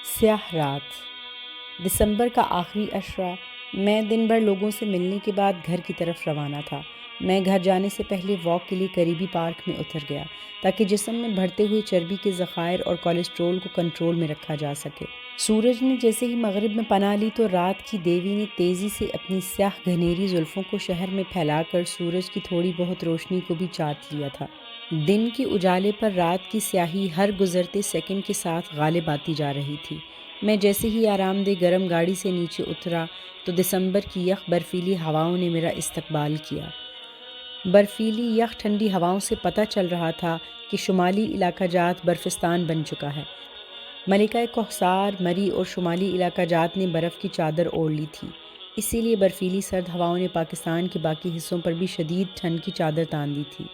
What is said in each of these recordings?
سیاہ رات، دسمبر کا آخری عشرہ۔ میں دن بھر لوگوں سے ملنے کے بعد گھر کی طرف روانہ تھا۔ میں گھر جانے سے پہلے واک کے لیے قریبی پارک میں اتر گیا تاکہ جسم میں بڑھتے ہوئے چربی کے ذخائر اور کولیسٹرول کو کنٹرول میں رکھا جا سکے۔ سورج نے جیسے ہی مغرب میں پناہ لی تو رات کی دیوی نے تیزی سے اپنی سیاہ گھنیری زلفوں کو شہر میں پھیلا کر سورج کی تھوڑی بہت روشنی کو بھی چاٹ لیا تھا۔ دن کی اجالے پر رات کی سیاہی ہر گزرتے سیکنڈ کے ساتھ غالب آتی جا رہی تھی۔ میں جیسے ہی آرام دہ گرم گاڑی سے نیچے اترا تو دسمبر کی یخ برفیلی ہواؤں نے میرا استقبال کیا۔ برفیلی یخ ٹھنڈی ہواؤں سے پتہ چل رہا تھا کہ شمالی علاقہ جات برفستان بن چکا ہے۔ ملکہ کوہسار، مری اور شمالی علاقہ جات نے برف کی چادر اوڑھ لی تھی، اسی لیے برفیلی سرد ہواؤں نے پاکستان کے باقی حصوں پر بھی شدید ٹھنڈ کی چادر تان دی تھی۔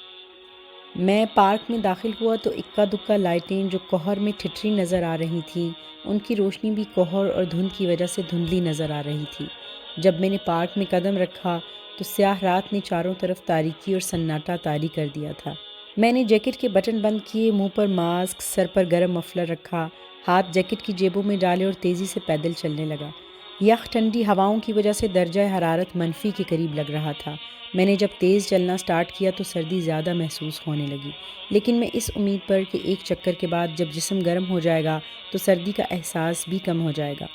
میں پارک میں داخل ہوا تو اکا دکا لائٹیں جو کوہر میں ٹھٹری نظر آ رہی تھیں، ان کی روشنی بھی کوہر اور دھند کی وجہ سے دھندلی نظر آ رہی تھی۔ جب میں نے پارک میں قدم رکھا تو سیاہ رات نے چاروں طرف تاریکی اور سناٹا طاری کر دیا تھا۔ میں نے جیکٹ کے بٹن بند کیے، منہ پر ماسک، سر پر گرم مفلر رکھا، ہاتھ جیکٹ کی جیبوں میں ڈالے اور تیزی سے پیدل چلنے لگا۔ یخ ٹھنڈی ہواؤں کی وجہ سے درجہ حرارت منفی کے قریب لگ رہا تھا۔ میں نے جب تیز چلنا سٹارٹ کیا تو سردی زیادہ محسوس ہونے لگی، لیکن میں اس امید پر کہ ایک چکر کے بعد جب جسم گرم ہو جائے گا تو سردی کا احساس بھی کم ہو جائے گا۔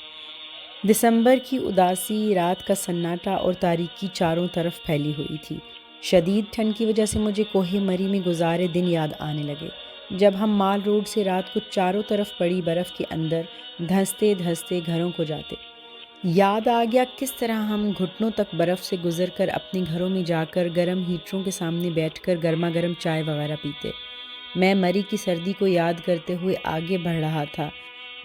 دسمبر کی اداسی، رات کا سناٹا اور تاریکی چاروں طرف پھیلی ہوئی تھی۔ شدید ٹھنڈ کی وجہ سے مجھے کوہ مری میں گزارے دن یاد آنے لگے، جب ہم مال روڈ سے رات کو چاروں طرف پڑی برف کے اندر دھنستے دھنستے گھروں کو جاتے۔ یاد آ گیا کس طرح ہم گھٹنوں تک برف سے گزر کر اپنے گھروں میں جا کر گرم ہیٹروں کے سامنے بیٹھ کر گرما گرم چائے وغیرہ پیتے۔ میں مری کی سردی کو یاد کرتے ہوئے آگے بڑھ رہا تھا۔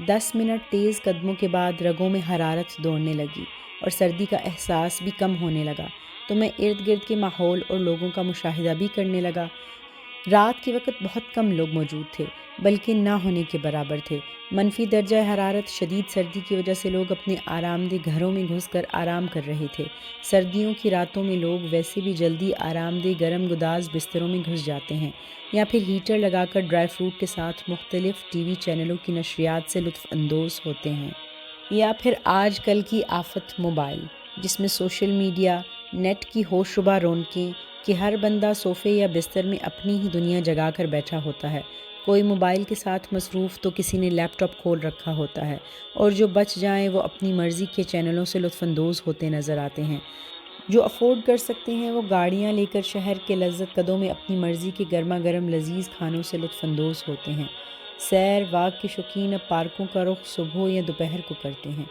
10 منٹ تیز قدموں کے بعد رگوں میں حرارت دوڑنے لگی اور سردی کا احساس بھی کم ہونے لگا، تو میں ارد گرد کے ماحول اور لوگوں کا مشاہدہ بھی کرنے لگا۔ رات کے وقت بہت کم لوگ موجود تھے، بلکہ نہ ہونے کے برابر تھے۔ منفی درجہ حرارت، شدید سردی کی وجہ سے لوگ اپنے آرام دہ گھروں میں گھس کر آرام کر رہے تھے۔ سردیوں کی راتوں میں لوگ ویسے بھی جلدی آرام دہ گرم گداز بستروں میں گھس جاتے ہیں، یا پھر ہیٹر لگا کر ڈرائی فروٹ کے ساتھ مختلف ٹی وی چینلوں کی نشریات سے لطف اندوز ہوتے ہیں، یا پھر آج کل کی آفت موبائل، جس میں سوشل میڈیا، نیٹ کی ہوش ربا رونقیں کہ ہر بندہ صوفے یا بستر میں اپنی ہی دنیا جگا کر بیٹھا ہوتا ہے۔ کوئی موبائل کے ساتھ مصروف تو کسی نے لیپ ٹاپ کھول رکھا ہوتا ہے، اور جو بچ جائیں وہ اپنی مرضی کے چینلوں سے لطف اندوز ہوتے نظر آتے ہیں۔ جو افورڈ کر سکتے ہیں وہ گاڑیاں لے کر شہر کے لذت قدوں میں اپنی مرضی کے گرما گرم لذیذ کھانوں سے لطف اندوز ہوتے ہیں۔ سیر واک کے شوقین اب پارکوں کا رخ صبح یا دوپہر کو کرتے ہیں۔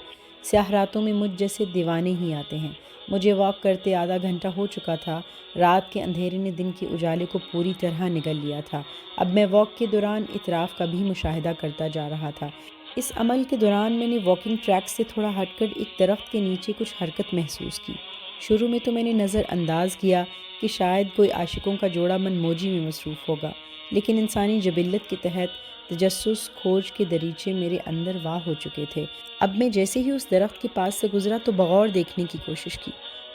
سیاہ راتوں میں مجھ جیسے دیوانے ہی آتے ہیں۔ مجھے واک کرتے آدھا گھنٹہ ہو چکا تھا۔ رات کے اندھیرے نے دن کے اجالے کو پوری طرح نگل لیا تھا۔ اب میں واک کے دوران اطراف کا بھی مشاہدہ کرتا جا رہا تھا۔ اس عمل کے دوران میں نے واکنگ ٹریک سے تھوڑا ہٹ کر ایک درخت کے نیچے کچھ حرکت محسوس کی۔ شروع میں تو میں نے نظر انداز کیا کہ شاید کوئی عاشقوں کا جوڑا من موجی میں مصروف ہوگا، لیکن انسانی جبلت کے تحت تجسس کھوج کے دریچے میرے اندر واہ ہو چکے تھے۔ اب میں جیسے ہی اس درخت کے پاس سے گزرا تو بغور دیکھنے کی کوشش کی۔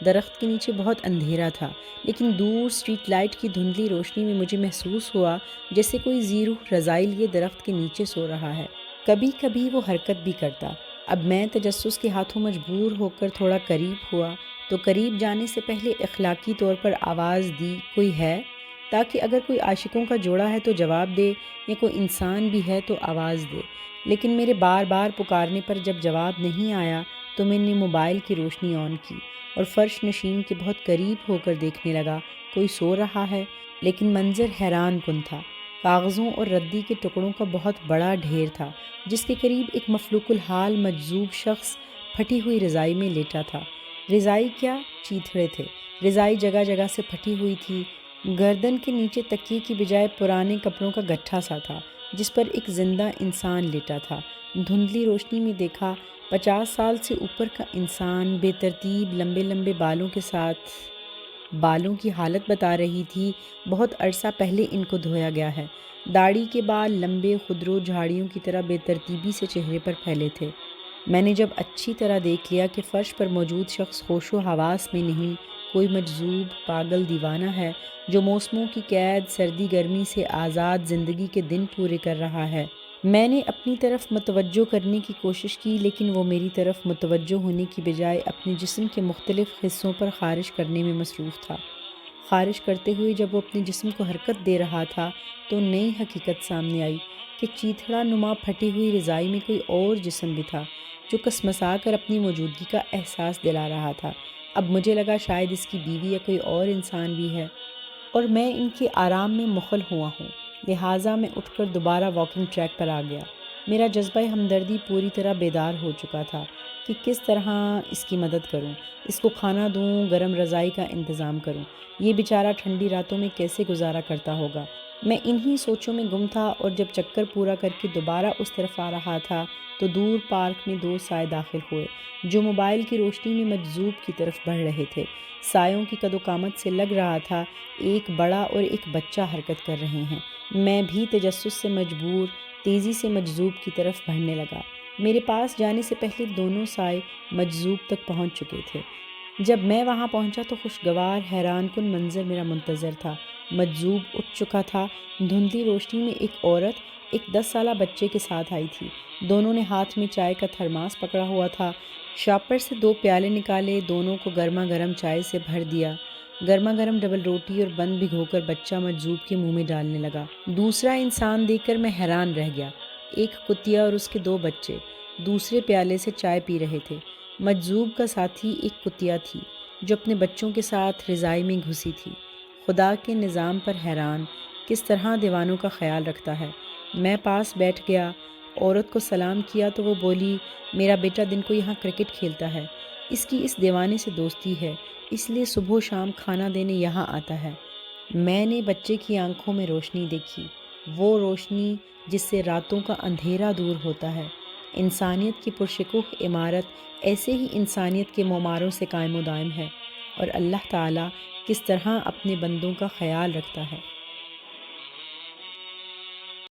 درخت کے نیچے بہت اندھیرا تھا، لیکن دور سٹریٹ لائٹ کی دھندلی روشنی میں مجھے محسوس ہوا جیسے کوئی ذی روح رضائی لیے درخت کے نیچے سو رہا ہے۔ کبھی کبھی وہ حرکت بھی کرتا۔ اب میں تجسس کے ہاتھوں مجبور ہو کر تھوڑا قریب ہوا تو قریب جانے سے پہلے اخلاقی طور پر آواز دی، کوئی ہے؟ تاکہ اگر کوئی عاشقوں کا جوڑا ہے تو جواب دے، یا کوئی انسان بھی ہے تو آواز دے۔ لیکن میرے بار بار پکارنے پر جب جواب نہیں آیا تو میں نے موبائل کی روشنی آن کی اور فرش نشین کے بہت قریب ہو کر دیکھنے لگا۔ کوئی سو رہا ہے، لیکن منظر حیران کن تھا۔ کاغذوں اور ردی کے ٹکڑوں کا بہت بڑا ڈھیر تھا، جس کے قریب ایک مفلوق الحال مجذوب شخص پھٹی ہوئی رضائی میں لیٹا تھا۔ رضائی کیا، چیتھڑے تھے۔ رضائی جگہ جگہ سے پھٹی ہوئی تھی۔ گردن کے نیچے تکیے کی بجائے پرانے کپڑوں کا گٹھا سا تھا، جس پر ایک زندہ انسان لیٹا تھا۔ دھندلی روشنی میں دیکھا 50 سال سے اوپر کا انسان بے ترتیب لمبے لمبے بالوں کے ساتھ۔ بالوں کی حالت بتا رہی تھی بہت عرصہ پہلے ان کو دھویا گیا ہے۔ داڑھی کے بال لمبے خودرو جھاڑیوں کی طرح بے ترتیبی سے چہرے پر پھیلے تھے۔ میں نے جب اچھی طرح دیکھ لیا کہ فرش پر موجود شخص ہوش و حواس میں نہیں، کوئی مجذوب پاگل دیوانہ ہے جو موسموں کی قید، سردی گرمی سے آزاد زندگی کے دن پورے کر رہا ہے۔ میں نے اپنی طرف متوجہ کرنے کی کوشش کی، لیکن وہ میری طرف متوجہ ہونے کی بجائے اپنے جسم کے مختلف حصوں پر خارش کرنے میں مصروف تھا۔ خارش کرتے ہوئے جب وہ اپنے جسم کو حرکت دے رہا تھا تو نئی حقیقت سامنے آئی کہ چیتھڑا نما پھٹی ہوئی رضائی میں کوئی اور جسم بھی تھا جو کسمسا کر اپنی موجودگی کا احساس دلا رہا تھا۔ اب مجھے لگا شاید اس کی بیوی یا کوئی اور انسان بھی ہے اور میں ان کے آرام میں مخل ہوا ہوں، لہٰذا میں اٹھ کر دوبارہ واکنگ ٹریک پر آ گیا۔ میرا جذبہ ہمدردی پوری طرح بیدار ہو چکا تھا کہ کس طرح اس کی مدد کروں، اس کو کھانا دوں، گرم رضائی کا انتظام کروں۔ یہ بیچارہ ٹھنڈی راتوں میں کیسے گزارا کرتا ہوگا۔ میں انہی سوچوں میں گم تھا اور جب چکر پورا کر کے دوبارہ اس طرف آ رہا تھا تو دور پارک میں دو سائے داخل ہوئے جو موبائل کی روشنی میں مجذوب کی طرف بڑھ رہے تھے۔ سایوں کی قد و قامت سے لگ رہا تھا ایک بڑا اور ایک بچہ حرکت کر رہے ہیں۔ میں بھی تجسس سے مجبور تیزی سے مجذوب کی طرف بڑھنے لگا۔ میرے پاس جانے سے پہلے دونوں سائے مجذوب تک پہنچ چکے تھے۔ جب میں وہاں پہنچا تو خوشگوار حیران کن منظر میرا منتظر تھا۔ مجذوب اٹھ چکا تھا۔ دھندلی روشنی میں ایک عورت ایک 10 سالہ بچے کے ساتھ آئی تھی۔ دونوں نے ہاتھ میں چائے کا تھرماس پکڑا ہوا تھا۔ شاپر سے 2 پیالے نکالے، دونوں کو گرما گرم چائے سے بھر دیا۔ گرما گرم ڈبل روٹی اور بن بھگو کر بچہ مجذوب کے منہ میں ڈالنے لگا۔ دوسرا انسان دیکھ کر میں حیران رہ گیا۔ ایک کتیا اور اس کے 2 بچے دوسرے پیالے سے چائے پی رہے تھے۔ مجذوب کا ساتھی ایک کتیا تھی جو اپنے بچوں کے ساتھ رضائی میں گھسی تھی۔ خدا کے نظام پر حیران، کس طرح دیوانوں کا خیال رکھتا ہے۔ میں پاس بیٹھ گیا، عورت کو سلام کیا تو وہ بولی، میرا بیٹا دن کو یہاں کرکٹ کھیلتا ہے، اس کی اس دیوانے سے دوستی ہے، اس لیے صبح و شام کھانا دینے یہاں آتا ہے۔ میں نے بچے کی آنکھوں میں روشنی دیکھی، وہ روشنی جس سے راتوں کا اندھیرا دور ہوتا ہے۔ انسانیت کی پرشکوہ عمارت ایسے ہی انسانیت کے معماروں سے قائم و دائم ہے، اور اللہ تعالیٰ کس طرح اپنے بندوں کا خیال رکھتا ہے۔